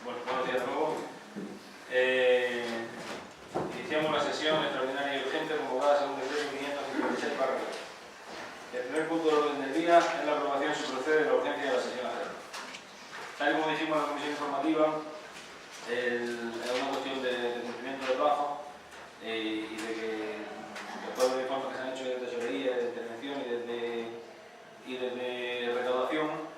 Bueno, buenos días de nuevo. Iniciamos la sesión extraordinaria y urgente convocada según decreto 556/2. El primer punto del orden del día es la aprobación, si procede, de la urgencia de la sesión anterior. Tal y como dijimos en la comisión informativa, es una cuestión de cumplimiento de plazo y de que después de los informes que se han hecho de tesorería, de intervención y desde recaudación,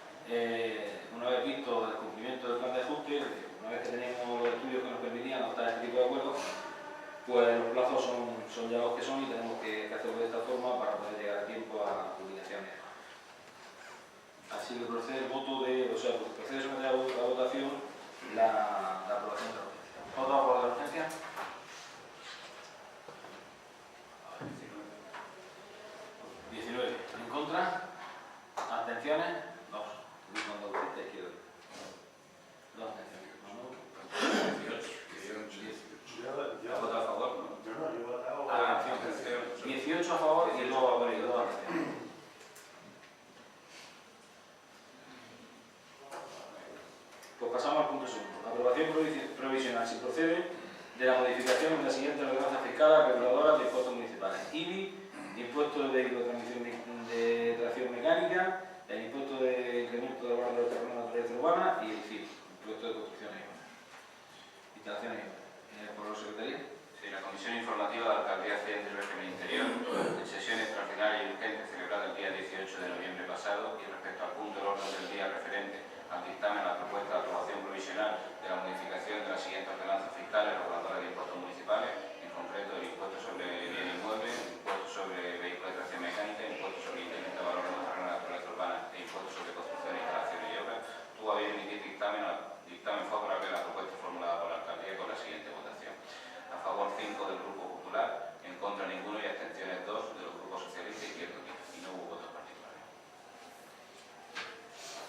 una vez visto el cumplimiento del plan de ajuste, una vez que teníamos los estudios que nos permitían adoptar este tipo de acuerdos, pues los plazos son ya los que son y tenemos que hacerlo de esta forma para poder llegar a tiempo a la publicación. Así que procede el voto procede someter a votación la aprobación de la urgencia. ¿Voto a favor de la urgencia? 19. ¿En contra? ¿Abstenciones? 2. Cuando usted izquierda. 2 abstenciones. 18. ¿Ha votado a favor? No, yo he votado a abstención. 18 a favor y 2 abstenciones. Pues pasamos al punto segundo. Aprobación provisional, si procede, de la modificación de las siguientes ordenanzas fiscales reguladoras de impuestos municipales: IBI, impuesto de vehículos de transmisión de tracción mecánica, el impuesto de incremento de valor de los terrenos de naturaleza urbana y el CIF, impuesto de construcciones y obras. Instalaciones y obras. ¿Por la Secretaría? Sí, la Comisión Informativa de la Alcaldía Accidente y Régimen Interior, en sesión extraordinaria y urgente celebrada el día 18 de noviembre pasado, y respecto al punto del orden del día referente al dictamen a la propuesta de aprobación provisional de la modificación de las siguientes ordenanzas fiscales reguladoras de impuestos municipales, en concreto el impuesto sobre bien inmueble, impuesto sobre vehículos de tracción mecánica, impuesto sobre incremento de valor de los terrenos de naturaleza urbana e impuesto sobre construcciones, instalaciones y obras, tuvo a bien emitir dictamen favorable a la propuesta formulada por la Alcaldía con la siguiente votación: a favor 5 del Grupo Popular, en contra ninguno y abstenciones 2 de los grupos socialistas y Izquierda Unida, y no hubo votos particulares.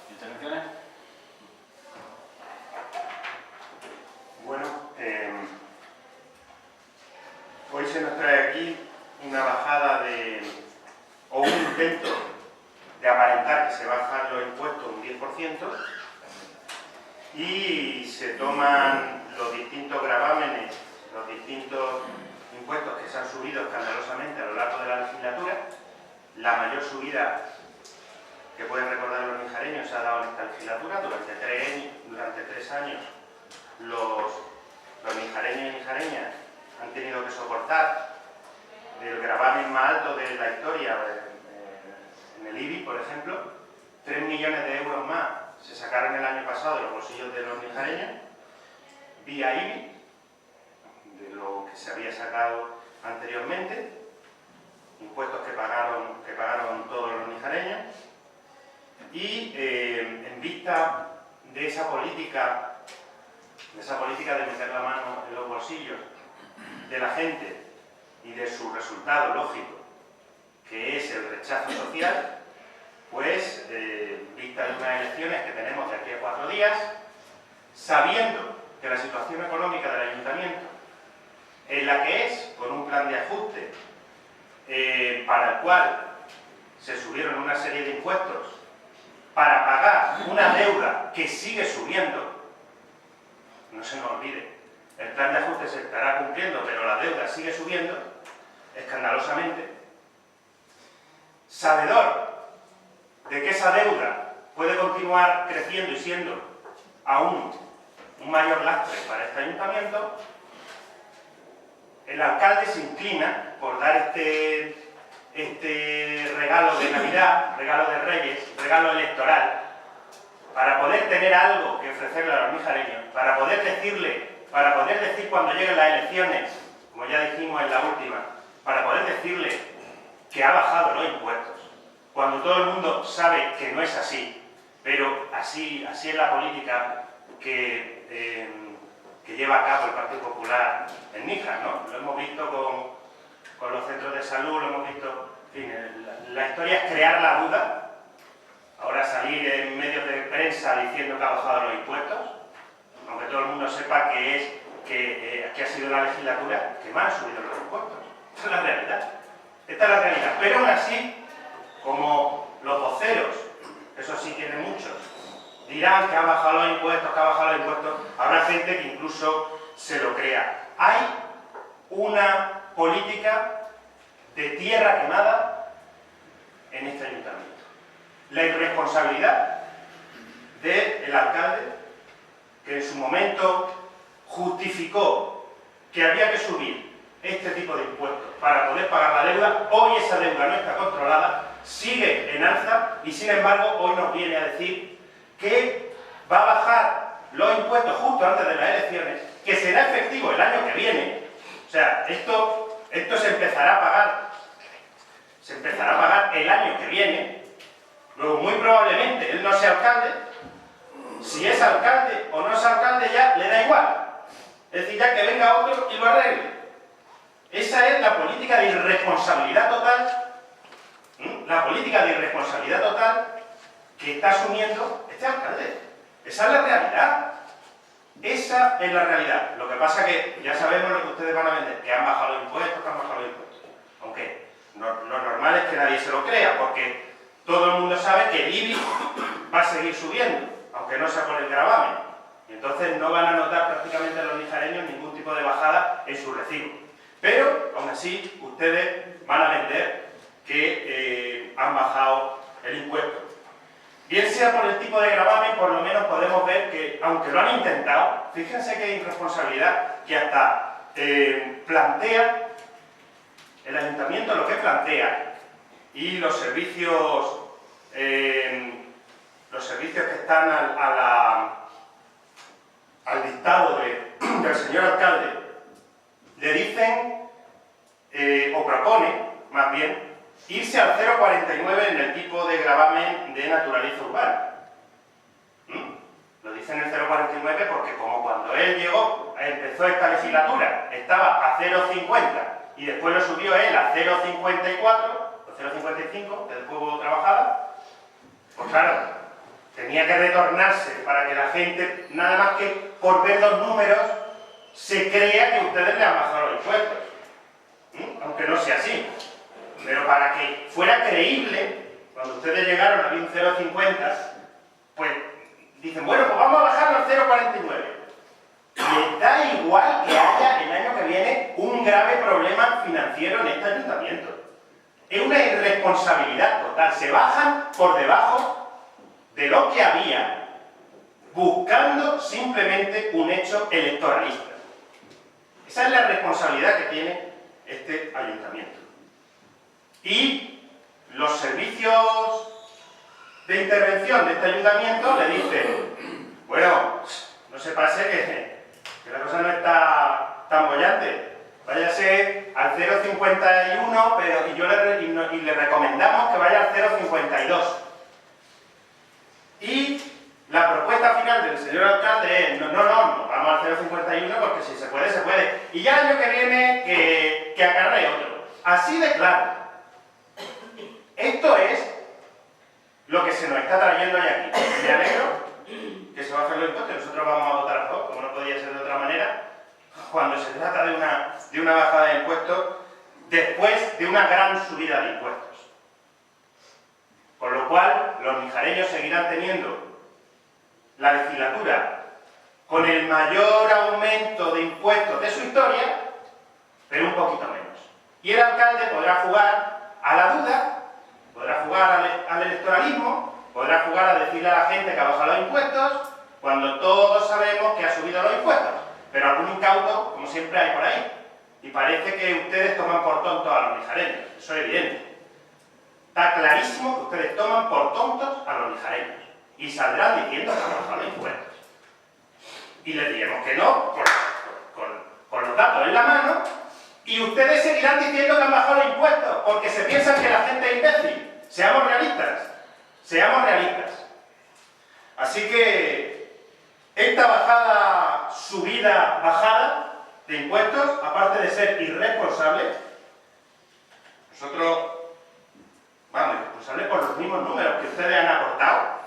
¿Intervenciones? Bueno, hoy se nos trae aquí una bajada o un intento de aparentar que se bajan los impuestos un 10% y se toman los distintos gravámenes, los distintos impuestos que se han subido escandalosamente a lo largo de la legislatura. La mayor subida que pueden recordar los nijareños se ha dado en esta legislatura. Durante 3 años los nijareños y nijareñas han tenido que soportar el gravamen más alto de la historia en el IBI, por ejemplo. 3 millones de euros más se sacaron el año pasado de los bolsillos de los nijareños vía IBI, de lo que se había sacado anteriormente, impuestos que pagaron todos los nijareños. Y en vista de esa política de meter la mano en los bolsillos de la gente y de su resultado lógico, que es el rechazo social, pues vista de unas elecciones que tenemos de aquí a 4 días, sabiendo que la situación económica del ayuntamiento es la que es, con un plan de ajuste para el cual se subieron una serie de impuestos para pagar una deuda que sigue subiendo. No se nos olvide, el plan de ajuste se estará cumpliendo, pero la deuda sigue subiendo escandalosamente. Sabedor de que esa deuda puede continuar creciendo y siendo aún un mayor lastre para este ayuntamiento, el alcalde se inclina por dar este regalo de Navidad, regalo de Reyes, regalo electoral, para poder tener algo que ofrecerle a los nijareños, para poder decir cuando lleguen las elecciones, como ya dijimos en la última, para poder decirle que ha bajado los impuestos, cuando todo el mundo sabe que no es así, pero así es la política que lleva a cabo el Partido Popular en Níjar, ¿no? Lo hemos visto con los centros de salud, lo hemos visto, en fin, la historia es crear la duda. Ahora salir en medios de prensa diciendo que ha bajado los impuestos, aunque todo el mundo sepa que ha sido la legislatura que más ha subido los impuestos. Esta es la realidad. Esta es la realidad. Pero aún así, como los voceros, eso sí tienen muchos, dirán que han bajado los impuestos, habrá gente que incluso se lo crea. Hay una política de tierra quemada en este ayuntamiento. La irresponsabilidad del alcalde, que en su momento justificó que había que subir este tipo de impuestos para poder pagar la deuda, hoy esa deuda no está controlada, sigue en alza y sin embargo hoy nos viene a decir que va a bajar los impuestos justo antes de las elecciones, que será efectivo el año que viene. O sea, esto se empezará a pagar el año que viene. Luego, muy probablemente, él no sea alcalde. Si es alcalde o no es alcalde ya le da igual. Es decir, ya que venga otro y lo arregle. Esa es la política de irresponsabilidad total, la política de irresponsabilidad total que está asumiendo este alcalde. Esa es la realidad. Esa es la realidad. Lo que pasa es que ya sabemos lo que ustedes van a vender, que han bajado los impuestos, Aunque lo normal es que nadie se lo crea, porque todo el mundo sabe que el IBI va a seguir subiendo, aunque no sea por el gravamen. Y entonces no van a notar prácticamente los lijareños ningún tipo de bajada en su recibo. Pero, aún así, ustedes van a vender que han bajado el impuesto. Bien sea por el tipo de gravamen, por lo menos podemos ver que, aunque lo han intentado, fíjense qué irresponsabilidad, que hasta plantea, el ayuntamiento lo que plantea, y los servicios que están al dictado del señor alcalde, le dicen, o propone, más bien, irse al 0,49 en el tipo de gravamen de naturaleza urbana. Lo dicen el 0,49 porque como cuando él llegó, empezó esta legislatura, estaba a 0,50 y después lo subió él a 0,54 o 0,55, que después hubo trabajada, pues claro, tenía que retornarse para que la gente, nada más que por ver los números, se crea que ustedes le han bajado los impuestos. Aunque no sea así. Pero para que fuera creíble, cuando ustedes llegaron a un 0,50, pues dicen, bueno, pues vamos a bajarlo al 0,49. Les da igual que haya el año que viene un grave problema financiero en este ayuntamiento. Es una irresponsabilidad total. Se bajan por debajo de lo que había, buscando simplemente un hecho electoralista. Esa es la responsabilidad que tiene este ayuntamiento. Y los servicios de intervención de este ayuntamiento le dicen, bueno, no se pase que la cosa no está tan bollante, váyase al 0,51, pero y le recomendamos que vaya al 0,52. Y la propuesta final del señor alcalde es, no, vamos al 0,51 porque si se puede, se puede. Y ya el año que viene que acarree otro. Así de claro. Esto es lo que se nos está trayendo hoy aquí. Me alegro que se bajen los impuestos, nosotros vamos a votar a favor, como no podía ser de otra manera, cuando se trata de una bajada de impuestos después de una gran subida de impuestos. Con lo cual, los mijareños seguirán teniendo la legislatura con el mayor aumento de impuestos de su historia, pero un poquito menos. Y el alcalde podrá jugar a la duda, podrá jugar al electoralismo, podrá jugar a decirle a la gente que ha bajado los impuestos, cuando todos sabemos que ha subido los impuestos. Pero algún incauto, como siempre, hay por ahí. Y parece que ustedes toman por tontos a los lijareños. Eso es evidente. Está clarísimo que ustedes toman por tontos a los lijareños. Y saldrán diciendo que han bajado los impuestos. Y les diremos que no, con los datos en la mano, y ustedes seguirán diciendo que han bajado los impuestos, porque se piensan que la gente es imbécil. Seamos realistas. Seamos realistas. Así que esta bajada de impuestos, aparte de ser irresponsable, nosotros vamos, irresponsables por los mismos números que ustedes han aportado.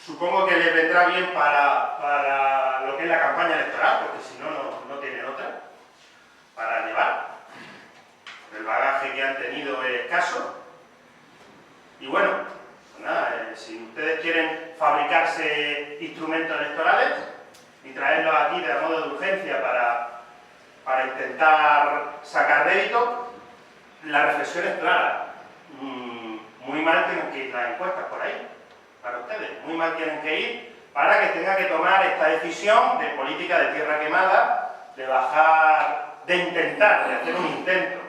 Supongo que les vendrá bien para lo que es la campaña electoral, porque si no, no tienen otra para llevar. El bagaje que han tenido es escaso. Y bueno, pues nada, si ustedes quieren fabricarse instrumentos electorales y traerlos aquí de modo de urgencia para intentar sacar rédito, la reflexión es clara. Muy mal tienen que ir las encuestas por ahí, para ustedes. Muy mal tienen que ir para que tenga que tomar esta decisión de política de tierra quemada, de bajar, de intentar, de hacer un intento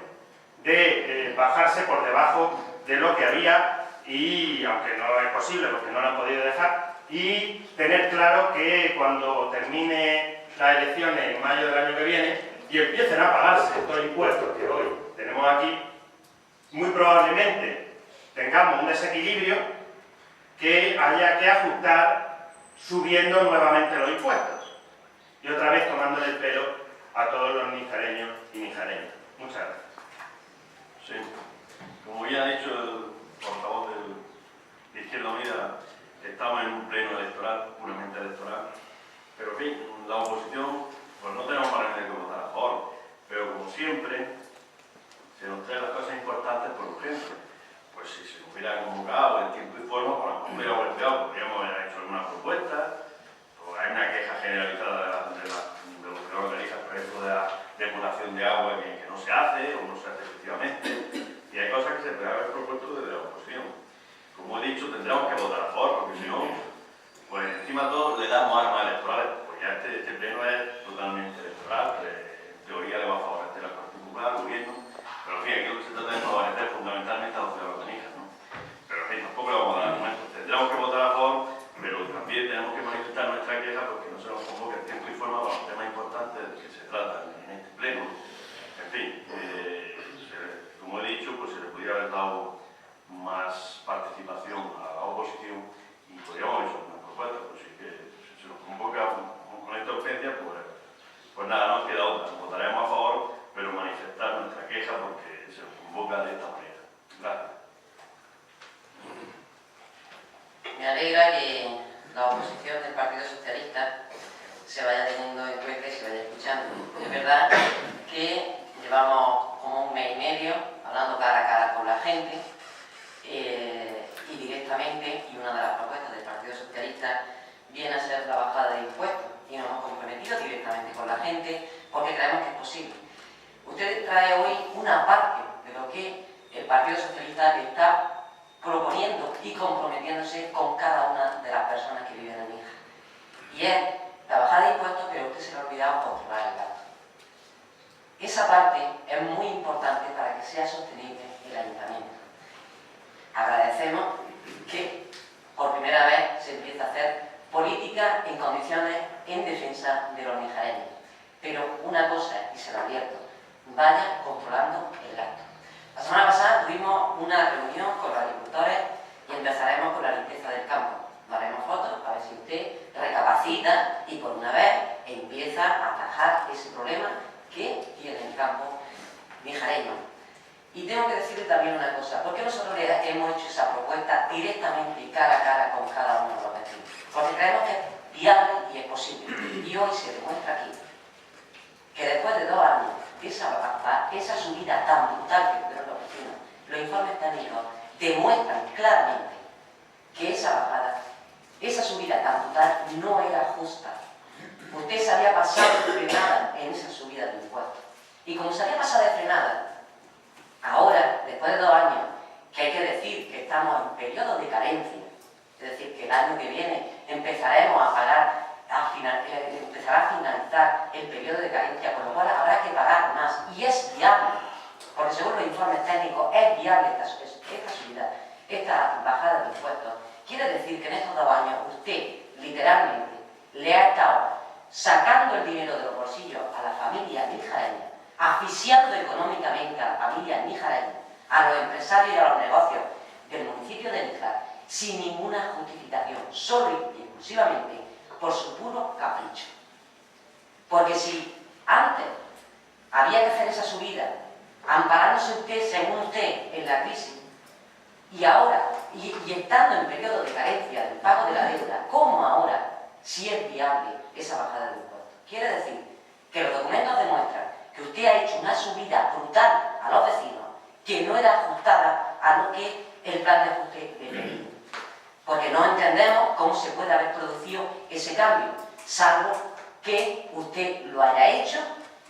de bajarse por debajo de lo que había, y aunque no es posible porque no lo han podido dejar, y tener claro que cuando termine las elecciones en mayo del año que viene y empiecen a pagarse estos impuestos que hoy tenemos aquí, muy probablemente tengamos un desequilibrio que haya que ajustar subiendo nuevamente los impuestos y otra vez tomándole el pelo a todos los nijareños y nijareñas. Muchas gracias. Sí, como ya ha dicho el portavoz de Izquierda Unida, estamos en un pleno electoral, puramente electoral, pero en fin, la oposición, pues no tenemos para que votar a favor, pero como siempre, se nos traen las cosas importantes por urgencia. Pues si se hubiera convocado en tiempo y forma, pues no hubiera golpeado, podríamos haber hecho alguna propuesta, pues hay una queja generalizada de lo que organiza, por ejemplo, de la depuración de agua que no se hace, o no se hace efectivamente, y hay cosas que se pueden haber propuesto desde la oposición. Como he dicho, tendremos que votar a favor, porque si no, pues encima de todo le damos armas electorales, pues ya este pleno es totalmente electoral, en teoría le va a favorecer al Partido Popular, al gobierno, pero en fin, aquí lo que se trata es favorecer fundamentalmente a los que lo organizan, ¿no? Pero en fin, tampoco le vamos a dar argumentos. Tendremos que votar a favor, pero también tenemos que manifestar nuestra queja porque no se nos convoque en tiempo y forma para los temas importantes de que se tratan en este pleno. En fin, como he dicho, pues se le podría haber dado más participación a la oposición y podríamos haber hecho una propuesta, pues sí que si se nos convoca con esta urgencia, pues nada, no queda otra. Votaremos a favor, pero manifestar nuestra queja porque se nos convoca de esta manera. Gracias. Me alegra que la oposición del Partido Socialista se vaya teniendo en cuenta y se vaya escuchando. Es verdad que llevamos como un mes y medio hablando cara a cara con la gente y directamente, y una de las propuestas del Partido Socialista viene a ser la bajada de impuestos, y nos hemos comprometido directamente con la gente porque creemos que es posible. Usted trae hoy una parte de lo que el Partido Socialista está proponiendo y comprometiéndose con cada una de las personas que viven en Níjar. Y es la bajada de impuestos, pero a usted se le ha olvidado controlar el gasto. Esa parte es muy importante para que sea sostenible el ayuntamiento. Agradecemos que por primera vez se empiece a hacer política en condiciones en defensa de los nijareños. Pero una cosa, y se lo advierto, vaya controlando el gasto. La semana pasada tuvimos una reunión con los agricultores y empezaremos con la limpieza del campo. Daremos fotos a ver si usted recapacita y por una vez empieza a atajar ese problema que tiene el campo nijareño. Y tengo que decirle también una cosa, ¿por qué nosotros hemos hecho esa propuesta directamente y cara a cara con cada uno de los vecinos? Porque creemos que es viable y es posible. Y hoy se demuestra aquí que después de 2 años esa subida tan brutal que tuvieron los vecinos, los informes técnicos demuestran claramente que esa bajada, esa subida tan brutal no era justa. Usted se había pasado de frenada en esa subida de impuestos. Y como se había pasado de frenada, ahora, después de 2 años, que hay que decir que estamos en periodo de carencia, es decir, que el año que viene empezaremos a pagar, empezará a finalizar el periodo de carencia, con lo cual habrá que pagar más. Y es viable, porque según los informes técnicos, es viable esta subida, esta bajada de impuestos. Quiere decir que en estos 2 años usted, literalmente, le ha estado sacando el dinero de los bolsillos a la familia nijareña, asfixiando económicamente a la familia nijareña, a los empresarios y a los negocios del municipio de Níjar, sin ninguna justificación, solo y exclusivamente por su puro capricho. Porque si antes había que hacer esa subida, amparándose usted, según usted, en la crisis, y ahora, y estando en periodo de carencia del pago de la deuda, ¿cómo ahora si es viable esa bajada de impuestos? Quiere decir que los documentos demuestran que usted ha hecho una subida brutal a los vecinos que no era ajustada a a lo que el plan de ajuste le pedía. Porque no entendemos cómo se puede haber producido ese cambio, salvo que usted lo haya hecho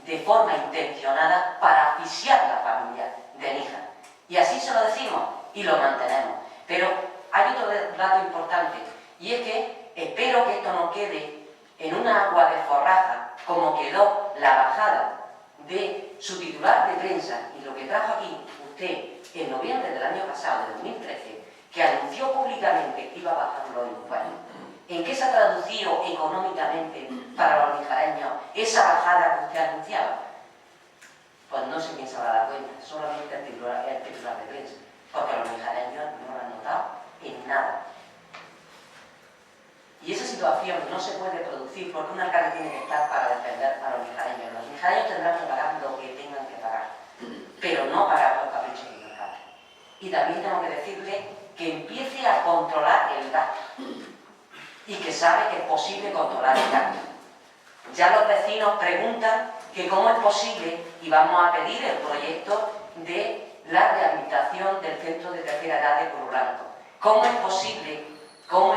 de forma intencionada para asfixiar la familia de Níjar. Y así se lo decimos y lo mantenemos. Pero hay otro dato importante, y es que espero que esto no quede en una agua de forraja, como quedó la bajada de su titular de prensa y lo que trajo aquí usted en noviembre del año pasado, de 2013, que anunció públicamente que iba a bajar los impuestos. ¿En qué se ha traducido económicamente para los nijareños esa bajada que usted anunciaba? Pues no sé quién se habrá dado cuenta, solamente el titular de prensa, porque los nijareños no lo han notado en nada. Y esa situación no se puede producir porque un alcalde tiene que estar para defender a los nijareños. Los nijareños tendrán que pagar lo que tengan que pagar, pero no pagar los caprichos del alcalde. Y también tengo que decirle que empiece a controlar el gasto y que sabe que es posible controlar el gasto. Ya los vecinos preguntan que cómo es posible, y vamos a pedir el proyecto de la rehabilitación del centro de tercera edad de Pueblo Blanco. ¿Cómo es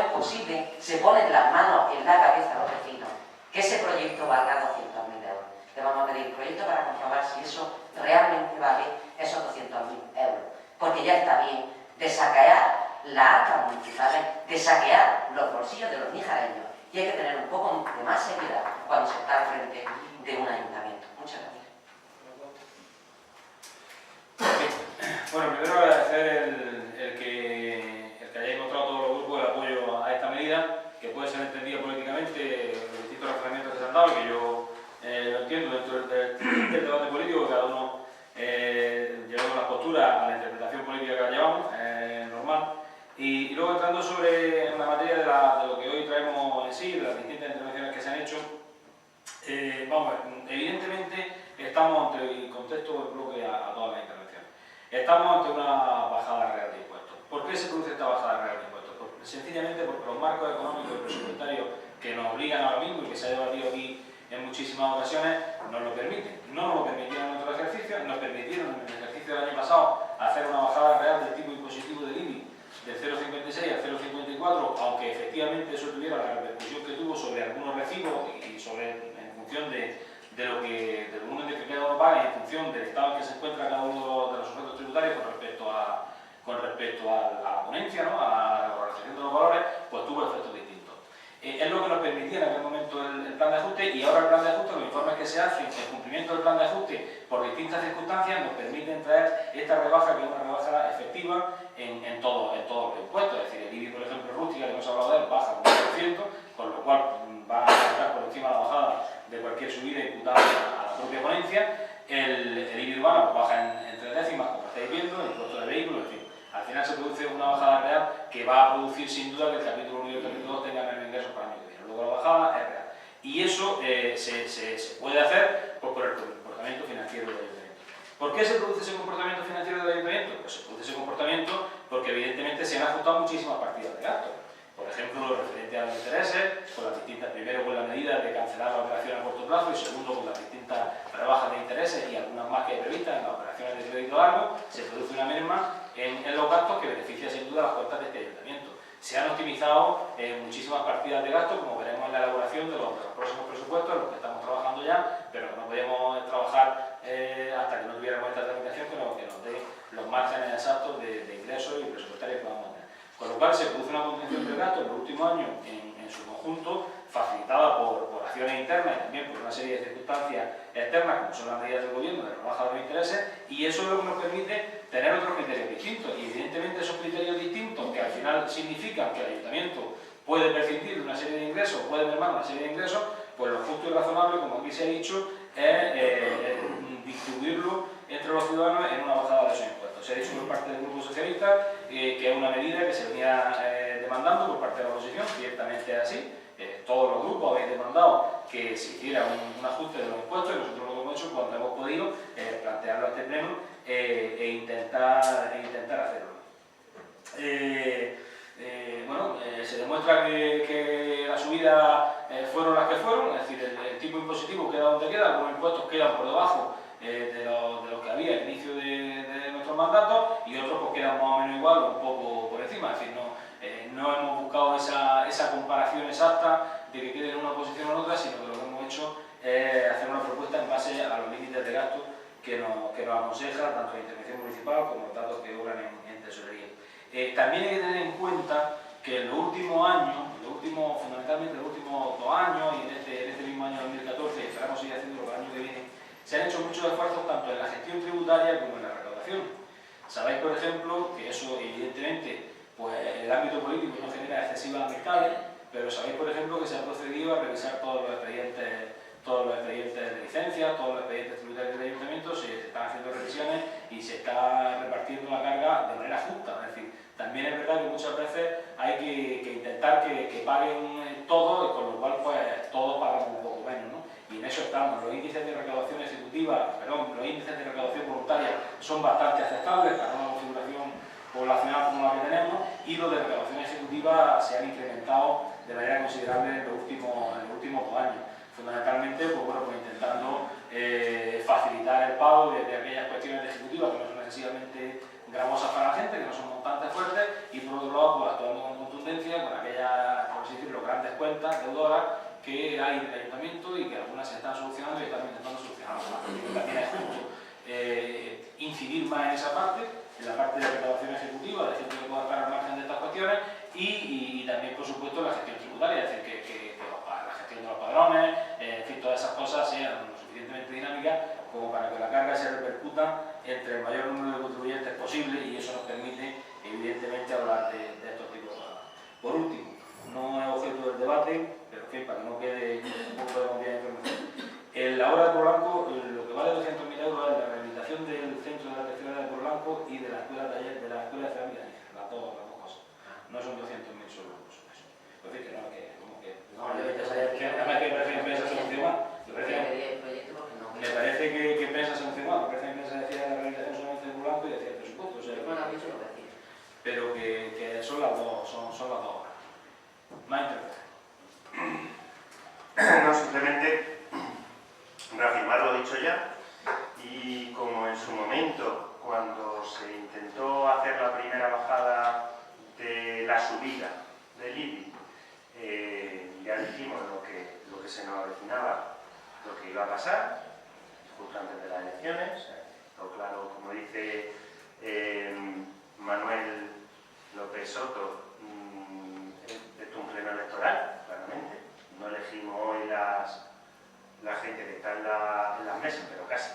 posible, se ponen las manos en la cabeza a los vecinos, que ese proyecto valga 200.000 euros? Le vamos a pedir el proyecto para comprobar si eso realmente vale esos 200.000 euros. Porque ya está bien de saquear las arcas municipales, de saquear los bolsillos de los nijareños, y hay que tener un poco de más seriedad cuando se está al frente de un ayuntamiento. Muchas gracias. Bueno, primero agradecer el que hayáis mostrado todos los grupos el apoyo a esta medida, que puede ser entendida políticamente, los distintos razonamientos que se han dado, que yo lo entiendo dentro del debate político, que cada uno llevamos la postura a la interpretación política que la llevamos, normal. Y luego entrando sobre la materia de lo que hoy traemos en sí, de las distintas intervenciones que se han hecho, vamos, evidentemente estamos ante, y contesto el bloque a todas las intervenciones, estamos ante una bajada real de impuestos. ¿Por qué se produce esta bajada real de impuestos? Sencillamente porque los marcos económicos y presupuestarios que nos obligan ahora mismo y que se ha debatido aquí en muchísimas ocasiones nos lo permiten. No nos lo permitieron en otros ejercicios, nos permitieron en el ejercicio del año pasado hacer una bajada real del tipo impositivo del IBI del 0,56 al 0,54, aunque efectivamente eso tuviera la repercusión que tuvo sobre algunos recibos y sobre, en función de lo que, del volumen de que cada uno paga y en función del estado en que se encuentra cada uno de los sujetos tributarios con respecto a la ponencia, ¿no?, a la organización de los valores, pues tuvo efectos distintos. Es lo que nos permitía en aquel momento el plan de ajuste, y ahora el plan de ajuste, los informes que se hacen, el cumplimiento del plan de ajuste por distintas circunstancias nos permiten traer esta rebaja, que es una rebaja efectiva en todos los impuestos. Es decir, el IBI, por ejemplo, rústica, que hemos hablado de él, baja un 1%, con lo cual va a estar por encima de la bajada de cualquier subida imputada a la propia ponencia. El IBI urbano pues, baja en 3 décimas, como estáis viendo, el impuesto de vehículos, en fin. Al final se produce una bajada real que va a producir sin duda que el capítulo 1 y el capítulo 2 tengan menos ingresos para el año que viene. Luego la bajada es real. Y eso se puede hacer pues, por el comportamiento financiero del ayuntamiento. ¿Por qué se produce ese comportamiento financiero del ayuntamiento? Pues se produce ese comportamiento porque evidentemente se han ajustado muchísimas partidas de gasto. Por ejemplo, lo referente a los intereses, con las distintas, primero con la medida de cancelar la operación a corto plazo y segundo con las distintas rebajas de intereses y algunas más que hay previstas en las operaciones de crédito largo, se produce una merma en los gastos que beneficia sin duda las cuentas de este ayuntamiento. Se han optimizado muchísimas partidas de gasto, como veremos en la elaboración de los próximos presupuestos, en los que estamos trabajando ya, pero no podíamos trabajar hasta que no tuviéramos esta tramitación que nos dé los márgenes exactos de ingresos y presupuestarios que vamos a tener. Con lo cual se produce una contención del gasto en los últimos años en su conjunto, facilitada por acciones internas y también por una serie de circunstancias externas, como son las medidas del gobierno de rebaja de los intereses, y eso es lo que nos permite tener otros criterios distintos. Y evidentemente esos criterios distintos, que al final significan que el ayuntamiento puede prescindir de una serie de ingresos, puede mermar una serie de ingresos, pues lo justo y razonable, como aquí se ha dicho, es distribuirlo entre los ciudadanos en una bajada de esos impuestos. Se ha dicho por parte del Grupo Socialista que es una medida que se venía demandando por parte de la oposición, ciertamente es así. Todos los grupos habéis demandado que se hiciera un ajuste de los impuestos y nosotros lo hemos hecho cuando hemos podido plantearlo a este pleno e intentar hacerlo. Se demuestra que las subidas fueron las que fueron, es decir, el tipo impositivo queda donde queda, algunos impuestos quedan por debajo de lo que había al inicio de nuestro nuestros mandatos, y otros pues quedan más o menos igual o un poco por encima. Es decir, no hemos buscado esa comparación exacta de que quede en una posición o en otra, sino que lo que hemos hecho es hacer una propuesta en base a los límites de gasto que nos aconseja tanto la intervención municipal como los datos que obran en tesorería. También hay que tener en cuenta que en los últimos años, fundamentalmente en los últimos 2 años y en este mismo año 2014, y esperamos seguir haciendo el año que viene, se han hecho muchos esfuerzos tanto en la gestión tributaria como en la recaudación. Sabéis, por ejemplo, que eso evidentemente pues el ámbito político no genera excesivas amistades, pero sabéis, por ejemplo, que se ha procedido a revisar todos los expedientes de licencias, todos los expedientes tributarios del ayuntamiento, se están haciendo revisiones y se está repartiendo la carga de manera justa. Es decir, también es verdad que muchas veces hay que intentar que paguen todos, con lo cual pues todos pagamos un poco menos, ¿no? Y en eso estamos. Los índices de recaudación los índices de recaudación voluntaria son bastante aceptables para una configuración poblacional como la que tenemos, y los de recaudación ejecutiva se han incrementado de manera considerable en los últimos 2 años. Fundamentalmente, pues bueno, pues intentando facilitar el pago de aquellas cuestiones de ejecutiva que no son excesivamente gravosas para la gente, que no son montantes fuertes, y por otro lado, pues actuando con contundencia con aquellas, por así decirlo, grandes cuentas deudoras que hay en el ayuntamiento y que algunas se están solucionando y están intentando solucionarlas. También es justo incidir más en esa parte, en la parte de recaudación ejecutiva, de gente que pueda estar al margen de estas cuestiones, y también, por supuesto, la gestión tributaria, es decir, que la gestión de los padrones, en fin, todas esas cosas sean lo suficientemente dinámicas como para que la carga se repercuta entre el mayor número de contribuyentes posible, y eso nos permite, evidentemente, hablar de estos tipos de cosas. Por último, no es objeto del debate, pero en fin, para que no quede un poco de cantidad de información. En la obra de Polanco, lo que vale 200.000 euros es la rehabilitación del centro de la tercera edad de Polanco y de la escuela de cerámica, las dos cosas. No son 200.000 solo eso. Es decir, que no, me parece que Pensa se mencionó más. Me parece que Pensa se mencionó más, me parece que Pensa decía la rehabilitación solamente de Polanco y decía el presupuesto. O sea, pero que son las dos obras. Más intervención. No, simplemente reafirmar lo dicho ya, y como en su momento, cuando se intentó hacer la primera bajada de la subida del IBI, ya dijimos lo que se nos avecinaba, lo que iba a pasar, justo antes de las elecciones. Todo claro, como dice Manuel López Soto, esto es un pleno electoral, claramente. No elegimos hoy la gente que está en las mesas, pero casi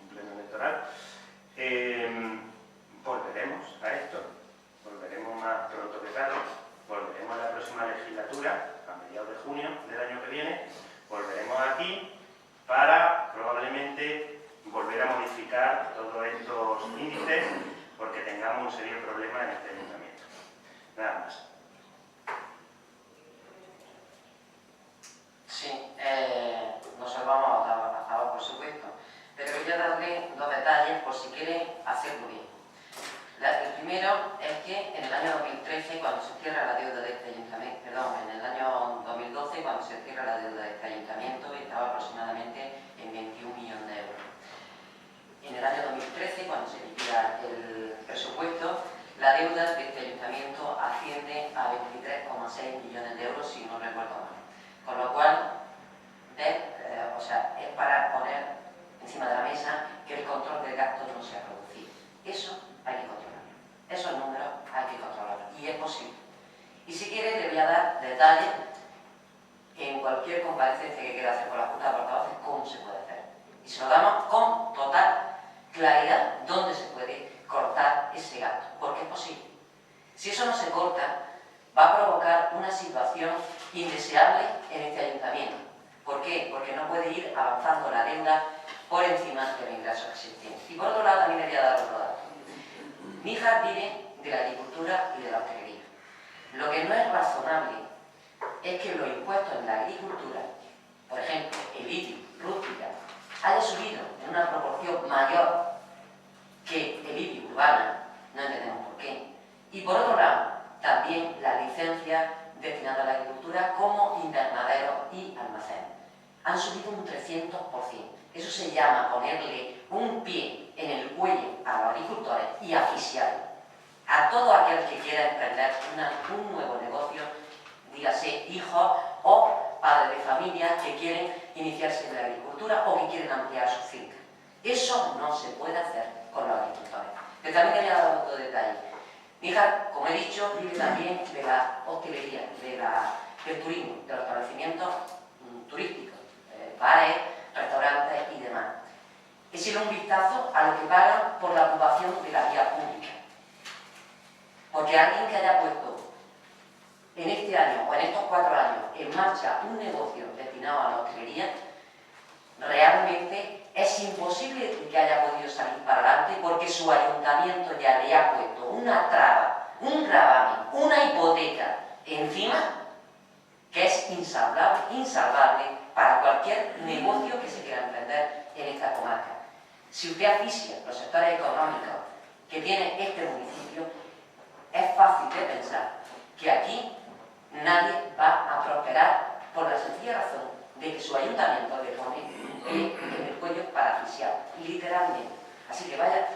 un pleno electoral. Volveremos a esto, volveremos más pronto que tarde, volveremos a la próxima legislatura, a mediados de junio del año que viene, volveremos aquí para probablemente volver a modificar todos estos índices, porque tengamos un serio problema en este ayuntamiento. Nada más. Sí, nosotros vamos a votar a favor, por supuesto, pero quería darle 2 detalles por si quieren hacerlo bien. El primero es que en el año 2013, cuando se cierra la deuda de este ayuntamiento, en el año 2012, cuando se cierra la deuda de este ayuntamiento, estaba aproximadamente en 21 millones de euros. En el año 2013, cuando se liquida el presupuesto, la deuda de este ayuntamiento asciende a 23,6 millones de euros, si no recuerdo mal. Con lo cual, es para poner encima de la mesa que el control del gasto no se ha producido. Eso hay que controlarlo. Esos números hay que controlarlos. Y es posible. Y si quiere, le voy a dar detalles en cualquier comparecencia que quiera hacer con la Junta de Portavoces, cómo se puede hacer. Y se lo damos con total claridad dónde se puede cortar ese gasto. Porque es posible. Si eso no se corta, va a provocar una situación indeseable en este ayuntamiento. ¿Por qué? Porque no puede ir avanzando la deuda por encima de los ingresos existentes. Y por otro lado, también le voy a dar otro dato. Níjar vive de la agricultura y de la hostelería. Lo que no es razonable es que los impuestos en la agricultura, por ejemplo, el IBI, rústica, haya subido en una proporción mayor que el IBI urbana, no entendemos por qué. Y por otro lado, también las licencias destinadas a la agricultura como invernaderos y almacenes han subido un 300%. Eso se llama ponerle un pie en el cuello a los agricultores y asfixiarlos. A todo aquel que quiera emprender un nuevo negocio, dígase hijos o padres de familia que quieren iniciarse en la agricultura o que quieren ampliar su finca. Eso no se puede hacer con los agricultores. Pero también quería dar otro detalle. Mi hija, como he dicho, vive también de la hostelería, del turismo, de los establecimientos turísticos, bares, restaurantes y demás. Echenle un vistazo a lo que pagan por la ocupación de la vía pública. Porque alguien que haya puesto en este año o en estos 4 años en marcha un negocio destinado a la hostelería, realmente es imposible que haya podido salir para adelante porque su ayuntamiento ya le ha puesto una traba, un gravamen, una hipoteca encima que es insalvable para cualquier negocio que se quiera emprender en esta comarca. Si usted asfixia los sectores económicos que tiene este municipio, es fácil de pensar que aquí nadie va a prosperar por la sencilla razón de que su ayuntamiento le pone en el cuello para asfixiar, literalmente. Así que vaya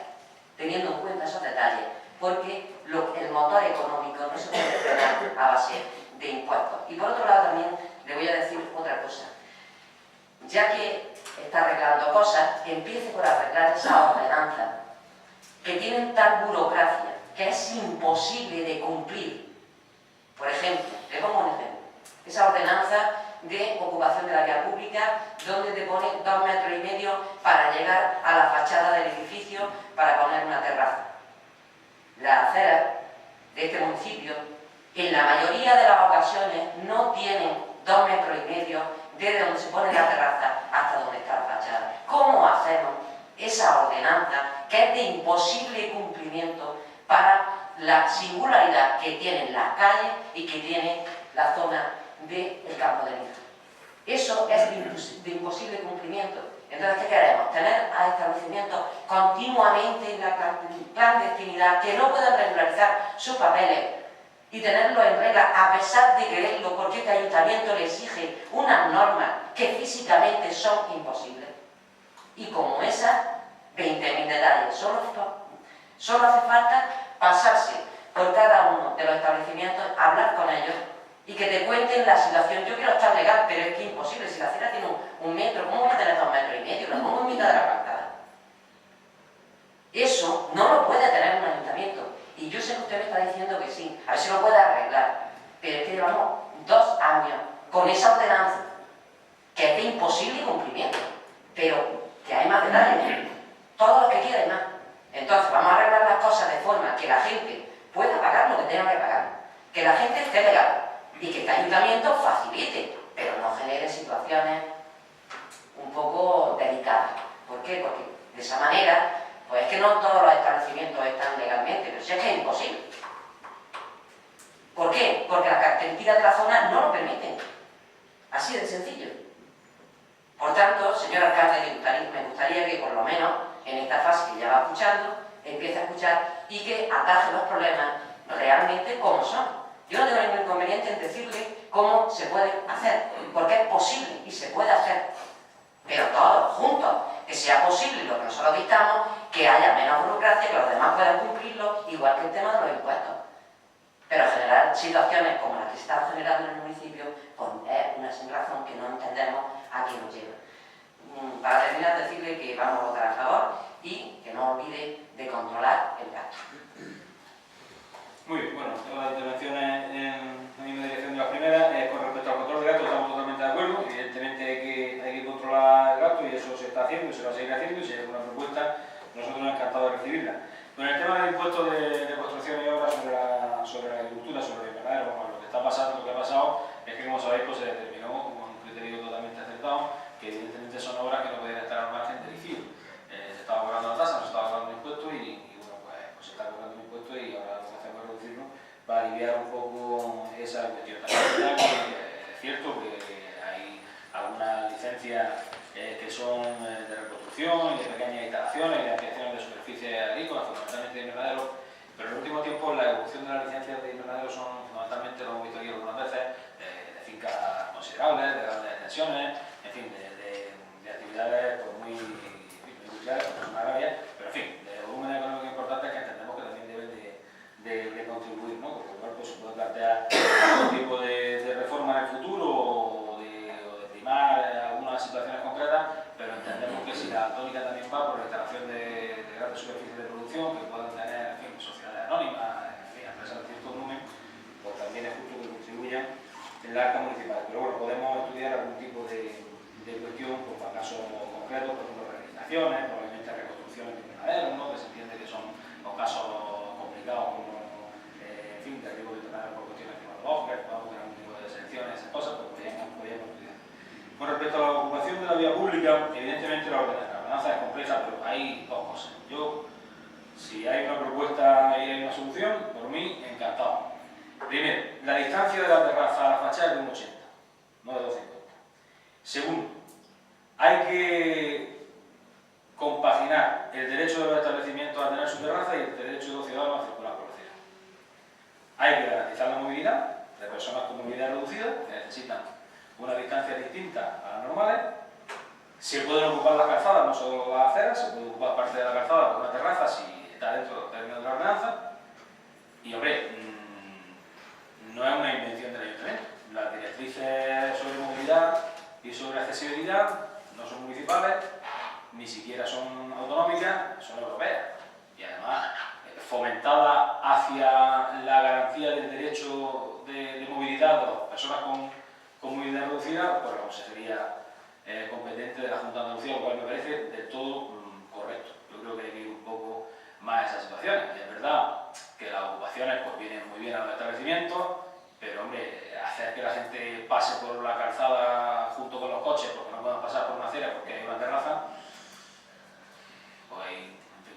teniendo en cuenta esos detalles, porque el motor económico no se puede frenar a base de impuestos. Y por otro lado también le voy a decir otra cosa. Ya que está arreglando cosas, empiece por arreglar esas ordenanzas que tienen tal burocracia que es imposible de cumplir. Por ejemplo, le pongo un ejemplo. Esa ordenanza de ocupación de la vía pública, donde te pone 2,5 metros para llegar a la fachada del edificio para poner una terraza. Las aceras de este municipio, en la mayoría de las ocasiones, no tienen 2,5 metros desde donde se pone la terraza hasta donde está la fachada. ¿Cómo hacemos esa ordenanza que es de imposible cumplimiento para la singularidad que tienen las calles y que tiene la zona del campo de Níjar? Eso es de imposible cumplimiento. Entonces, ¿qué queremos? Tener a establecimientos continuamente en la clandestinidad que no puedan regularizar sus papeles y tenerlos en regla a pesar de quererlo, porque este ayuntamiento le exige unas normas que físicamente son imposibles. Y como esas, 20.000 detalles. Solo hace falta pasarse por cada uno de los establecimientos, hablar con ellos y que te cuenten la situación. Yo quiero estar legal, pero es que es imposible. Si la acera tiene 1 metro, ¿cómo voy a tener 2,5 metros? Lo pongo en mitad de la pantalla. Eso no lo puede tener un ayuntamiento. Y yo sé que usted me está diciendo que sí, a ver si lo puede arreglar. Pero es que llevamos 2 años con esa ordenanza, que es de imposible cumplimiento. Pero que hay más detalles. Todos los que quieran más. Entonces, vamos a arreglar las cosas de forma que la gente pueda pagar lo que tenga que pagar. Que la gente esté legal. Y que este ayuntamiento facilite, pero no genere situaciones un poco delicadas. ¿Por qué? Porque de esa manera, pues es que no todos los establecimientos están legalmente, pero si es que es imposible. ¿Por qué? Porque las características de la zona no lo permiten. Así de sencillo. Por tanto, señor alcalde, me gustaría que por lo menos en esta fase que ya va escuchando, empiece a escuchar y que ataje los problemas realmente como son. Yo no tengo ningún inconveniente en decirle cómo se puede hacer, porque es posible y se puede hacer. Pero todos juntos, que sea posible lo que nosotros dictamos, que haya menos burocracia, que los demás puedan cumplirlo, igual que el tema de los impuestos. Pero generar situaciones como las que se están generando en el municipio, pues es una sin razón que no entendemos a qué nos lleva. Para terminar, decirle que vamos a votar a favor y que no olvide de controlar el gasto. Muy bien, bueno, todas las intervenciones en la misma dirección de las primeras. Con respecto al control de gasto estamos totalmente de acuerdo. Evidentemente hay que controlar el gasto y eso se está haciendo y se va a seguir haciendo. Y si hay alguna propuesta, nosotros nos encantados de recibirla. Con el tema del impuesto de construcción y obras sobre la agricultura, sobre el ganadero, bueno, lo que está pasando, lo que ha pasado es que, como sabéis, pues se determinó con un criterio totalmente acertado que evidentemente son obras que no podían estar al margen del ICI. Se estaba cobrando la tasa, no se estaba cobrando un impuesto y bueno, pues se está cobrando un impuesto y ahora lo que hacemos es reducirlo para aliviar un poco esa cuestión. También es cierto que hay algunas licencias que son de reconstrucción y de pequeñas instalaciones y de ampliaciones de superficies agrícolas, fundamentalmente de invernaderos, pero en el último tiempo la evolución de las licencias de invernaderos son fundamentalmente, lo hemos visto aquí algunas veces, de fincas considerables, de grandes extensiones, en fin, de actividades pues, muy industriales, como son agrarias, pero en contribuir, ¿no? Porque igual pues, se puede plantear algún tipo de reforma en el futuro o de primar algunas situaciones concretas, pero entendemos que si la tónica también va por la instalación de grandes superficies de producción que puedan tener, en fin, sociedades anónimas, en fin, empresas de cierto volumen, pues también es justo que contribuyan en la arca municipal. Pero bueno, podemos estudiar algún tipo de cuestión, pues para casos concretos, por ejemplo, realizaciones, probablemente reconstrucciones de invernaderos, ¿no? Que se entiende que son los casos complicados como, en fin, de riesgo de invernaderos por cuestiones climatológicas, podemos tener algún tipo de selecciones, esas cosas, pues podríamos estudiar. Con respecto a la ocupación de la vía pública, evidentemente la ordenanza es compleja, pero hay dos cosas. Yo, si hay una propuesta y hay una solución, por mí, encantado. Primero, la distancia de la terraza a la fachada es de un 80, no de 250. Segundo, hay que compaginar el derecho de los establecimientos a tener su terraza y el derecho de los ciudadanos a circular por la ciudad. Hay que garantizar la movilidad de personas con movilidad reducida, que necesitan una distancia distinta a las normales. Se pueden ocupar las calzadas, no solo las aceras, se puede ocupar parte de la calzada por una terraza si está dentro de los términos de la ordenanza. Y hombre, no es una invención del ayuntamiento. Las directrices sobre movilidad y sobre accesibilidad no son municipales, ni siquiera son autonómicas, son europeas. Y además, fomentadas hacia la garantía del derecho de movilidad de las personas con movilidad reducida, pues la consejería competente de la Junta de Andalucía, lo cual me parece del todo correcto. Yo creo que hay que ir un poco más a esas situaciones. Y es verdad que las ocupaciones pues, vienen muy bien a los establecimientos, pero hombre, hacer que la gente pase por la calzada junto con los coches porque no puedan pasar por una acera porque hay una terraza, pues ahí, en fin,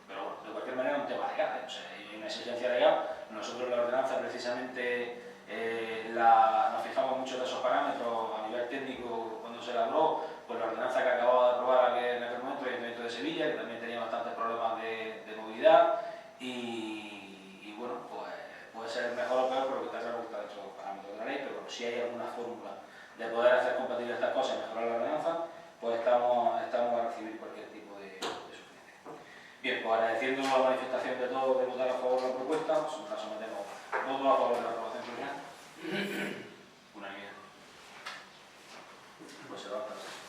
pero bueno, de cualquier manera es un tema legal, o sea, hay una exigencia legal. Nosotros en la ordenanza precisamente nos fijamos mucho de esos parámetros a nivel técnico cuando se elaboró, pues la ordenanza que acababa de aprobar en aquel momento el Ayuntamiento de Sevilla, que también tenía bastantes problemas de movilidad y bueno, pues puede ser mejor o peor, pero que está claro que está dentro de los parámetros de la ley, pero bueno, si hay alguna fórmula de poder hacer compatibles estas cosas y mejorar la ordenanza, pues estamos a recibir cualquier tipo de sugerencia. Bien, pues agradeciendo la manifestación de todos de votar a favor de la propuesta, pues la sometemos todos a favor de la aprobación provisional. Unanimidad. Pues se va a pasar.